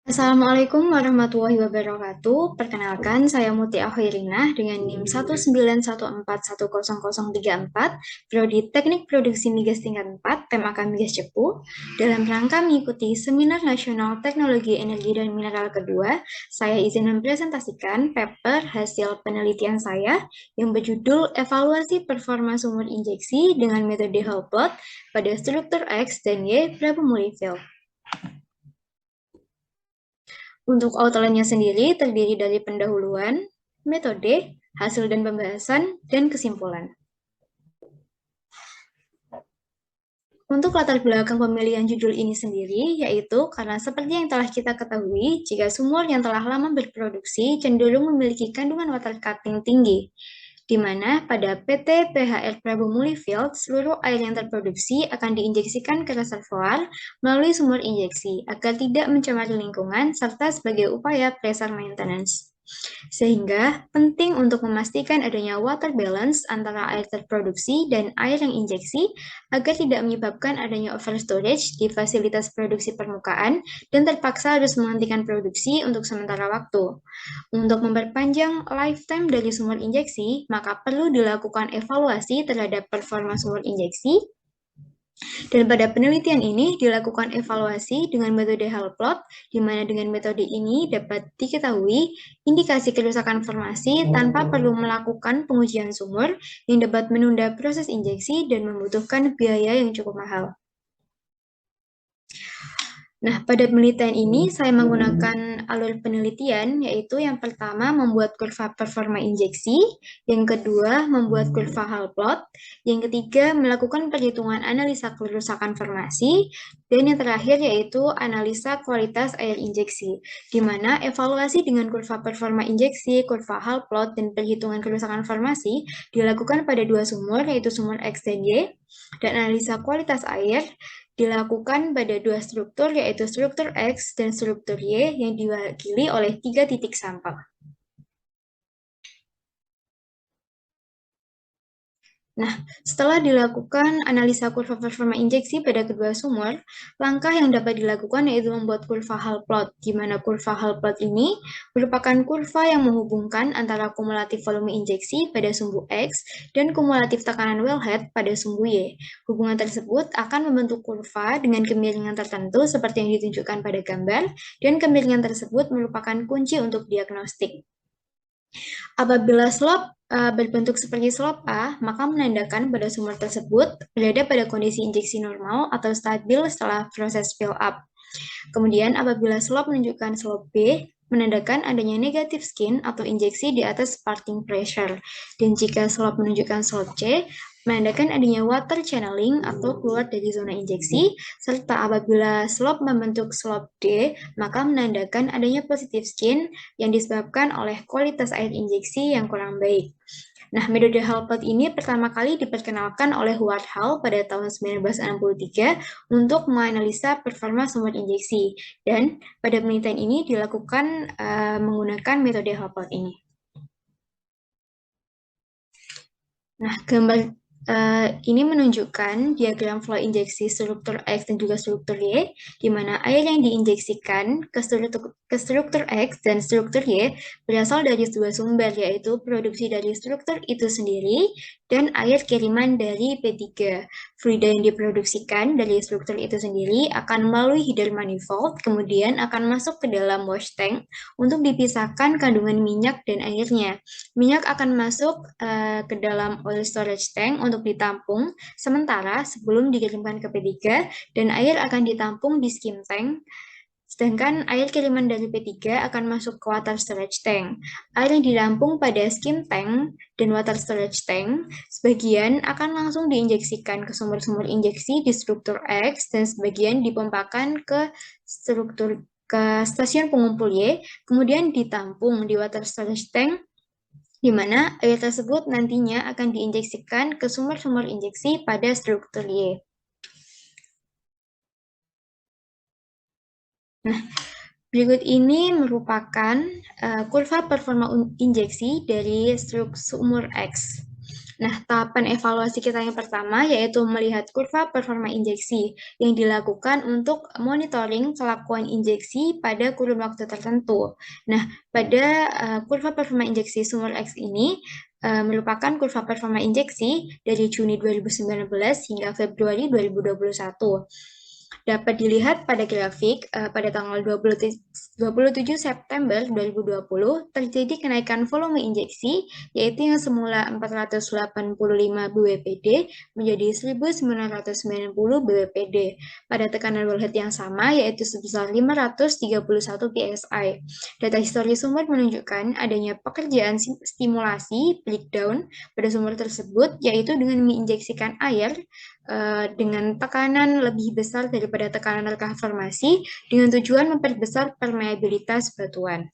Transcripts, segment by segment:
Assalamualaikum warahmatullahi wabarakatuh. Perkenalkan, saya Mutia Hoirinah dengan NIM 191410034, Prodi Teknik Produksi Migas tingkat 4, Temaka Migas Cepu. Dalam rangka mengikuti Seminar Nasional Teknologi Energi dan Mineral kedua, saya izin mempresentasikan paper hasil penelitian saya yang berjudul Evaluasi Performa Sumur Injeksi dengan metode whole plot pada struktur X dan Y Brabham Field. Untuk outline-nya sendiri terdiri dari pendahuluan, metode, hasil dan pembahasan, dan kesimpulan. Untuk latar belakang pemilihan judul ini sendiri, yaitu karena seperti yang telah kita ketahui, jika sumur yang telah lama berproduksi cenderung memiliki kandungan water cutting tinggi, di mana pada PT PHR Prabu Muli Field, seluruh air yang terproduksi akan diinjeksikan ke reservoir melalui sumur injeksi agar tidak mencemari lingkungan serta sebagai upaya pressure maintenance. Sehingga penting untuk memastikan adanya water balance antara air terproduksi dan air yang injeksi agar tidak menyebabkan adanya overstorage di fasilitas produksi permukaan dan terpaksa harus menghentikan produksi untuk sementara waktu. Untuk memperpanjang lifetime dari sumur injeksi, maka perlu dilakukan evaluasi terhadap performa sumur injeksi. Dan pada penelitian ini dilakukan evaluasi dengan metode Hall plot, di mana dengan metode ini dapat diketahui indikasi kerusakan formasi tanpa perlu melakukan pengujian sumur yang dapat menunda proses injeksi dan membutuhkan biaya yang cukup mahal. Nah, pada penelitian ini saya menggunakan alur penelitian, yaitu yang pertama membuat kurva performa injeksi, yang kedua membuat kurva Hall plot, yang ketiga melakukan perhitungan analisa kerusakan formasi, dan yang terakhir yaitu analisa kualitas air injeksi, di mana evaluasi dengan kurva performa injeksi, kurva Hall plot, dan perhitungan kerusakan formasi dilakukan pada dua sumur, yaitu sumur X dan Y, dan analisa kualitas air dilakukan pada dua struktur, yaitu struktur X dan struktur Y yang diwakili oleh 3 titik sampel. Nah, setelah dilakukan analisa kurva performa injeksi pada kedua sumur, langkah yang dapat dilakukan yaitu membuat kurva Hall plot, di mana kurva Hall plot ini merupakan kurva yang menghubungkan antara kumulatif volume injeksi pada sumbu X dan kumulatif tekanan wellhead pada sumbu Y. Hubungan tersebut akan membentuk kurva dengan kemiringan tertentu seperti yang ditunjukkan pada gambar, dan kemiringan tersebut merupakan kunci untuk diagnostik. Apabila slope berbentuk seperti slope A, maka menandakan pada sumur tersebut berada pada kondisi injeksi normal atau stabil setelah proses fill up. Kemudian apabila slope menunjukkan slope B, menandakan adanya negative skin atau injeksi di atas parting pressure. Dan jika slope menunjukkan slope C, menandakan adanya water channeling atau keluar dari zona injeksi, serta apabila slope membentuk slope D, maka menandakan adanya positive skin yang disebabkan oleh kualitas air injeksi yang kurang baik. Nah, metode Hall plot ini pertama kali diperkenalkan oleh Howard Hall pada tahun 1963 untuk menganalisa performa sumur injeksi. Dan pada penelitian ini dilakukan menggunakan metode Hall plot ini. Nah, gambar ini menunjukkan diagram flow injeksi struktur X dan juga struktur Y, di mana air yang diinjeksikan ke struktur X dan struktur Y berasal dari dua sumber, yaitu produksi dari struktur itu sendiri dan air kiriman dari P3. Fluida yang diproduksikan dari struktur itu sendiri akan melalui header manifold, kemudian akan masuk ke dalam wash tank untuk dipisahkan kandungan minyak dan airnya. Minyak akan masuk ke dalam oil storage tank untuk ditampung sementara sebelum dikirimkan ke P3, dan air akan ditampung di skim tank. Sedangkan air kiriman dari P3 akan masuk ke water storage tank. Air yang ditampung pada skim tank dan water storage tank, sebagian akan langsung diinjeksikan ke sumur-sumur injeksi di struktur X dan sebagian dipompakan ke stasiun pengumpul Y, kemudian ditampung di water storage tank, di mana air tersebut nantinya akan diinjeksikan ke sumur-sumur injeksi pada struktur Y. Nah, berikut ini merupakan kurva performa injeksi dari sumur X. Nah, tahapan evaluasi kita yang pertama yaitu melihat kurva performa injeksi yang dilakukan untuk monitoring kelakuan injeksi pada kurun waktu tertentu. Nah, pada kurva performa injeksi sumur X ini merupakan kurva performa injeksi dari Juni 2019 hingga Februari 2021. Dapat dilihat pada grafik pada tanggal 27 September 2020 terjadi kenaikan volume injeksi yaitu yang semula 485 bwpd menjadi 1990 bwpd pada tekanan wellhead yang sama yaitu sebesar 531 psi. Data historis sumber menunjukkan adanya pekerjaan stimulasi breakdown pada sumber tersebut yaitu dengan menginjeksikan air dengan tekanan lebih besar daripada tekanan reka formasi dengan tujuan memperbesar permeabilitas batuan.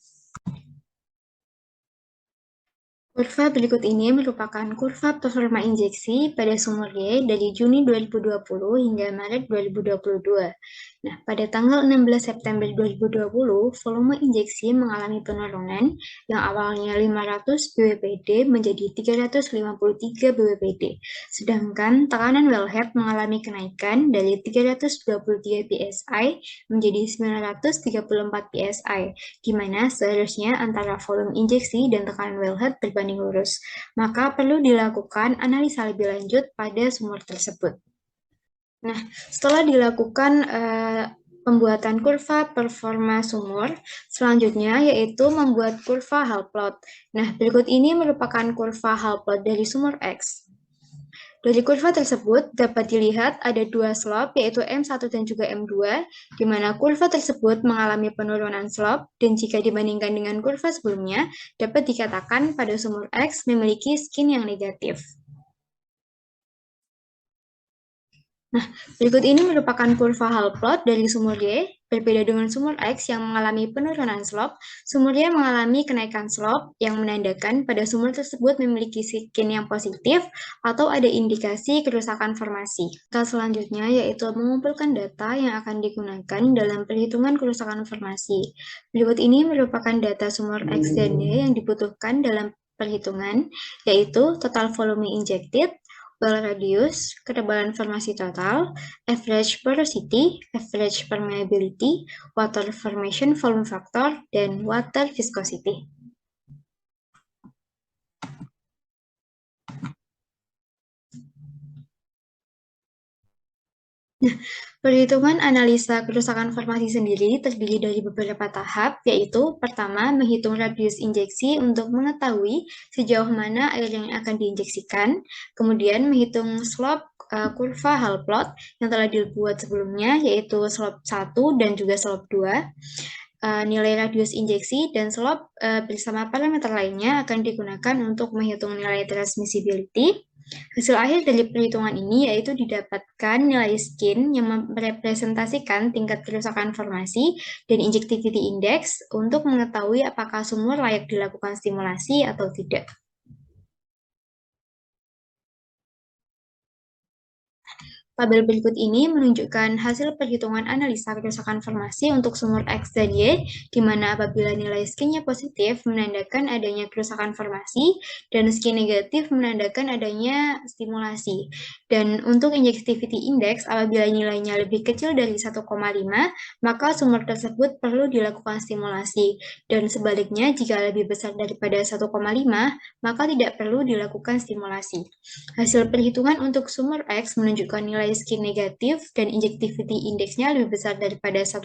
Kurva berikut ini merupakan kurva performa injeksi pada sumur Y dari Juni 2020 hingga Maret 2022. Nah, pada tanggal 16 September 2020, volume injeksi mengalami penurunan yang awalnya 500 bwpd menjadi 353 bwpd. Sedangkan tekanan wellhead mengalami kenaikan dari 323 psi menjadi 934 psi, di mana seharusnya antara volume injeksi dan tekanan wellhead berbanding lurus. Maka perlu dilakukan analisa lebih lanjut pada sumur tersebut. Nah, setelah dilakukan pembuatan kurva performa sumur, selanjutnya yaitu membuat kurva Hall plot. Nah, berikut ini merupakan kurva Hall plot dari sumur X. Dari kurva tersebut dapat dilihat ada dua slope yaitu M1 dan juga M2, di mana kurva tersebut mengalami penurunan slope dan jika dibandingkan dengan kurva sebelumnya, dapat dikatakan pada sumur X memiliki skin yang negatif. Nah, berikut ini merupakan kurva Hall plot dari sumur Y. Berbeda dengan sumur X yang mengalami penurunan slope, sumur Y mengalami kenaikan slope yang menandakan pada sumur tersebut memiliki skin yang positif atau ada indikasi kerusakan formasi. Tahap selanjutnya yaitu mengumpulkan data yang akan digunakan dalam perhitungan kerusakan formasi. Berikut ini merupakan data sumur X dan Y yang dibutuhkan dalam perhitungan, yaitu total volume injected, well radius, ketebalan formasi total, average porosity, average permeability, water formation volume factor, dan water viscosity. Nah, perhitungan analisa kerusakan formasi sendiri terdiri dari beberapa tahap, yaitu pertama, menghitung radius injeksi untuk mengetahui sejauh mana air yang akan diinjeksikan, kemudian menghitung slope kurva Hall plot yang telah dibuat sebelumnya, yaitu slope 1 dan juga slope 2. Nilai radius injeksi dan slope bersama parameter lainnya akan digunakan untuk menghitung nilai transmissibility. Hasil akhir dari perhitungan ini yaitu didapatkan nilai skin yang merepresentasikan tingkat kerusakan formasi dan injectivity index untuk mengetahui apakah sumur layak dilakukan stimulasi atau tidak. Tabel berikut ini menunjukkan hasil perhitungan analisa kerusakan formasi untuk sumur X dan Y, di mana apabila nilai skinnya positif menandakan adanya kerusakan formasi, dan skin negatif menandakan adanya stimulasi. Dan untuk injectivity index, apabila nilainya lebih kecil dari 1,5, maka sumur tersebut perlu dilakukan stimulasi. Dan sebaliknya, jika lebih besar daripada 1,5, maka tidak perlu dilakukan stimulasi. Hasil perhitungan untuk sumur X menunjukkan nilai skin negatif dan injectivity indeksnya lebih besar daripada 1,5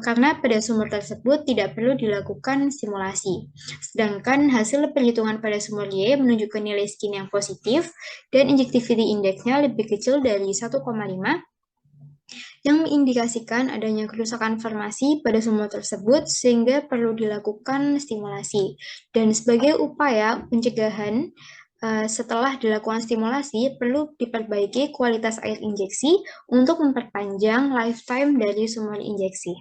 karena pada sumur tersebut tidak perlu dilakukan stimulasi. Sedangkan hasil perhitungan pada sumur Y menunjukkan nilai skin yang positif dan injectivity indeksnya lebih kecil dari 1,5 yang mengindikasikan adanya kerusakan formasi pada sumur tersebut sehingga perlu dilakukan stimulasi. Dan sebagai upaya pencegahan setelah dilakukan stimulasi, perlu diperbaiki kualitas air injeksi untuk memperpanjang lifetime dari sumur injeksi.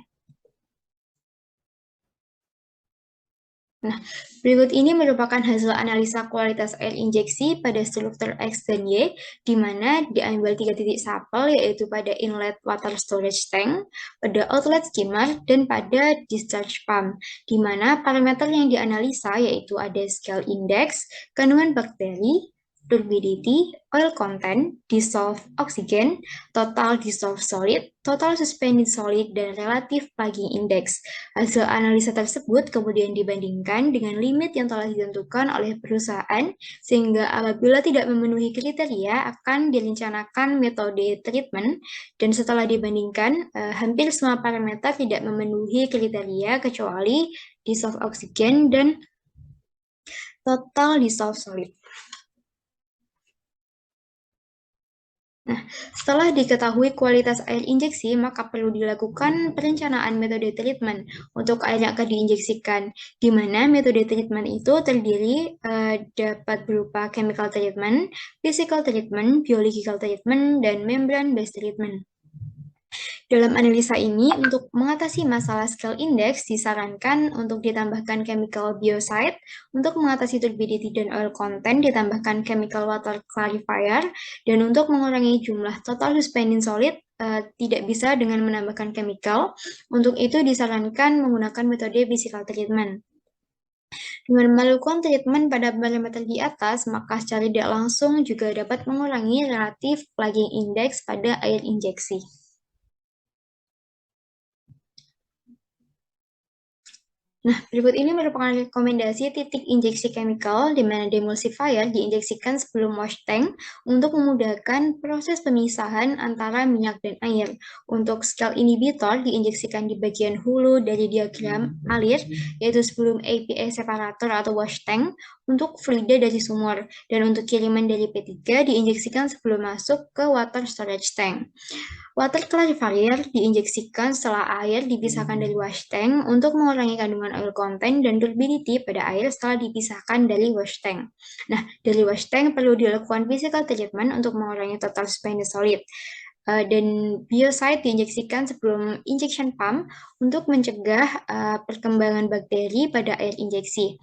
Nah, berikut ini merupakan hasil analisa kualitas air injeksi pada struktur X dan Y, di mana diambil 3 titik sampel, yaitu pada inlet water storage tank, pada outlet skimmer, dan pada discharge pump, di mana parameter yang dianalisa yaitu ada scale index, kandungan bakteri, turbidity, oil content, dissolved oxygen, total dissolved solid, total suspended solid, dan relative plugging index. Hasil analisa tersebut kemudian dibandingkan dengan limit yang telah ditentukan oleh perusahaan, sehingga apabila tidak memenuhi kriteria akan direncanakan metode treatment, dan setelah dibandingkan, hampir semua parameter tidak memenuhi kriteria kecuali dissolved oxygen dan total dissolved solid. Nah, setelah diketahui kualitas air injeksi, maka perlu dilakukan perencanaan metode treatment untuk air yang akan diinjeksikan, di mana metode treatment itu terdiri dapat berupa chemical treatment, physical treatment, biological treatment, dan membrane-based treatment. Dalam analisa ini, untuk mengatasi masalah scale index, disarankan untuk ditambahkan chemical biocide, untuk mengatasi turbidity dan oil content, ditambahkan chemical water clarifier, dan untuk mengurangi jumlah total suspending solid, tidak bisa dengan menambahkan chemical. Untuk itu disarankan menggunakan metode physical treatment. Dengan melakukan treatment pada parameter di atas, maka secara tidak langsung juga dapat mengurangi relative plugging index pada air injeksi. Nah, berikut ini merupakan rekomendasi titik injeksi chemical di mana demulsifier diinjeksikan sebelum wash tank untuk memudahkan proses pemisahan antara minyak dan air. Untuk scale inhibitor diinjeksikan di bagian hulu dari diagram alir, yaitu sebelum API separator atau wash tank untuk fluida dari sumur, dan untuk kiriman dari P3 diinjeksikan sebelum masuk ke water storage tank. Water clarifier diinjeksikan setelah air dipisahkan dari wash tank untuk mengurangi kandungan oil content dan turbidity pada air setelah dipisahkan dari wash tank. Nah, dari wash tank perlu dilakukan physical treatment untuk mengurangi total suspended solid. Dan biocide diinjeksikan sebelum injection pump untuk mencegah perkembangan bakteri pada air injeksi.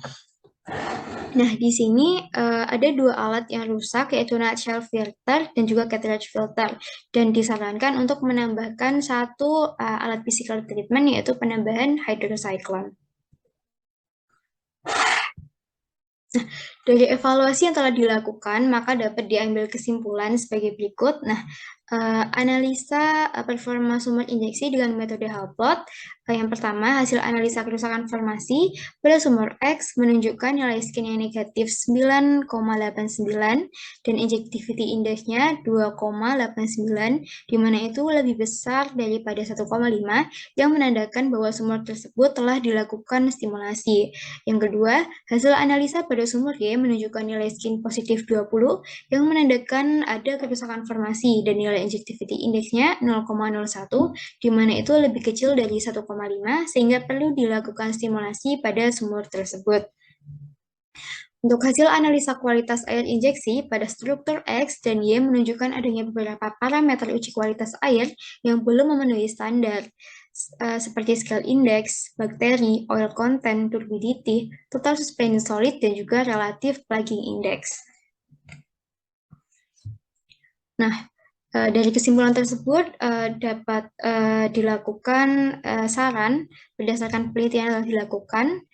Nah, di sini ada dua alat yang rusak, yaitu nutshell filter dan juga cartridge filter. Dan disarankan untuk menambahkan satu alat physical treatment, yaitu penambahan hydrocyclone. Dari evaluasi yang telah dilakukan, maka dapat diambil kesimpulan sebagai berikut. Nah, analisa performa sumber injeksi dengan metode Hallplot. Yang pertama, hasil analisa kerusakan formasi pada sumur X menunjukkan nilai skin yang negatif 9,89 dan injectivity indexnya 2,89, di mana itu lebih besar daripada 1,5 yang menandakan bahwa sumur tersebut telah dilakukan stimulasi. Yang kedua, hasil analisa pada sumur Y menunjukkan nilai skin positif 20 yang menandakan ada kerusakan formasi, dan nilai injectivity indexnya 0,01, di mana itu lebih kecil dari 1,5, sehingga perlu dilakukan stimulasi pada sumur tersebut. Untuk hasil analisa kualitas air injeksi pada struktur X dan Y menunjukkan adanya beberapa parameter uji kualitas air yang belum memenuhi standar, seperti scale index, bakteri, oil content, turbidity, total suspended solid, dan juga relative plugging index. Nah, dari kesimpulan tersebut dapat dilakukan saran berdasarkan penelitian yang telah dilakukan,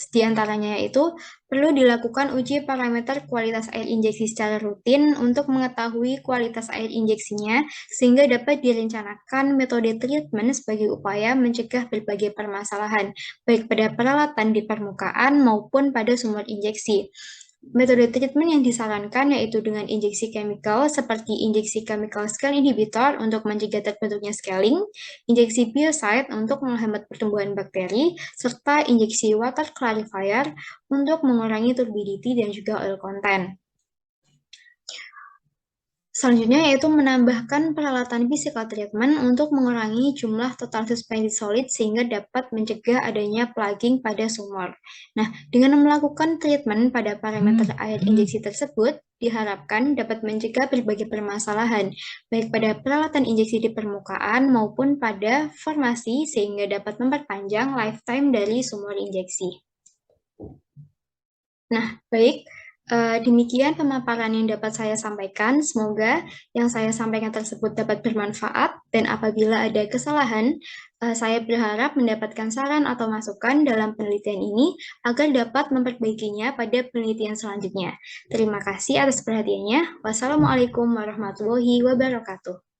di antaranya yaitu perlu dilakukan uji parameter kualitas air injeksi secara rutin untuk mengetahui kualitas air injeksinya, sehingga dapat direncanakan metode treatment sebagai upaya mencegah berbagai permasalahan, baik pada peralatan di permukaan maupun pada sumber injeksi. Metode treatment yang disarankan yaitu dengan injeksi chemical seperti injeksi chemical scale inhibitor untuk mencegah terbentuknya scaling, injeksi biocide untuk menghambat pertumbuhan bakteri, serta injeksi water clarifier untuk mengurangi turbidity dan juga oil content. Selanjutnya yaitu menambahkan peralatan physical treatment untuk mengurangi jumlah total suspended solid sehingga dapat mencegah adanya plugging pada sumur. Nah, dengan melakukan treatment pada parameter air injeksi tersebut, diharapkan dapat mencegah berbagai permasalahan, baik pada peralatan injeksi di permukaan maupun pada formasi, sehingga dapat memperpanjang lifetime dari sumur injeksi. Nah, baik. Demikian pemaparan yang dapat saya sampaikan. Semoga yang saya sampaikan tersebut dapat bermanfaat, dan apabila ada kesalahan, saya berharap mendapatkan saran atau masukan dalam penelitian ini agar dapat memperbaikinya pada penelitian selanjutnya. Terima kasih atas perhatiannya. Wassalamualaikum warahmatullahi wabarakatuh.